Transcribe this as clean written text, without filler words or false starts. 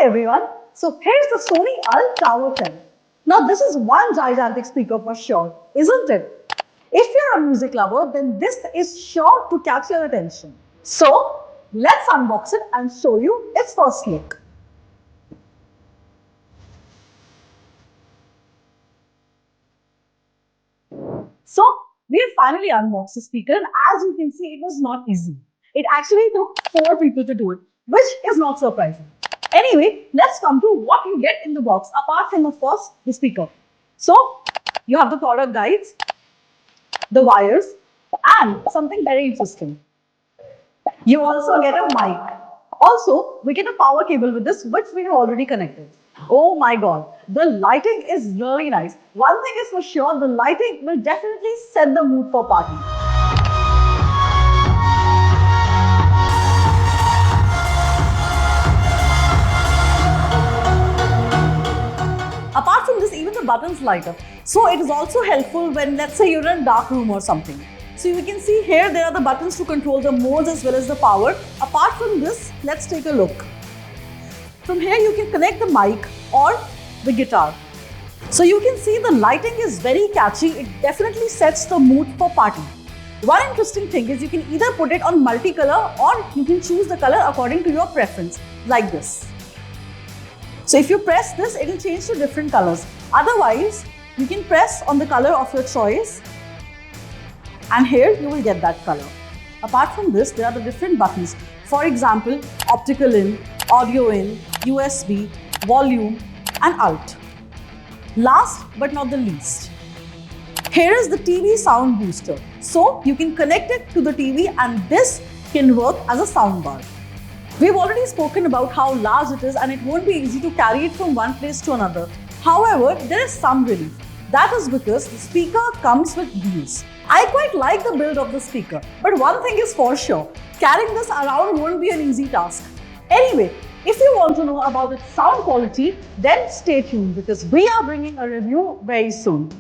Hi everyone. So here's the Sony ULT Tower 10. Now this is one gigantic speaker for sure, isn't it? If you're a music lover, then this is sure to catch your attention. So let's unbox it and show you its first look. So we have finally unboxed the speaker, and as you can see, it was not easy. It actually took 4 people to do it, which is not surprising. Anyway, let's come to what you get in the box, apart from, of course, the speaker. So you have the product guides, the wires, and something very interesting. You also get a mic. Also, we get a power cable with this, which we have already connected. Oh my god, the lighting is really nice. One thing is for sure, the lighting will definitely set the mood for party. Apart from this, even the buttons light up. So it is also helpful when, let's say, you're in a dark room or something. So you can see here, there are the buttons to control the modes as well as the power. Apart from this, let's take a look. From here, you can connect the mic or the guitar. So you can see the lighting is very catchy. It definitely sets the mood for party. One interesting thing is you can either put it on multicolor or you can choose the color according to your preference, like this. So if you press this, it will change to different colors. Otherwise, you can press on the color of your choice and here you will get that color. Apart from this, there are the different buttons. For example, optical in, audio in, USB, volume and alt. Last but not the least, here is the TV sound booster. So you can connect it to the TV and this can work as a sound bar. We've already spoken about how large it is and it won't be easy to carry it from one place to another. However, there is some relief. That is because the speaker comes with wheels. I quite like the build of the speaker, but one thing is for sure, carrying this around won't be an easy task. Anyway, if you want to know about its sound quality, then stay tuned because we are bringing a review very soon.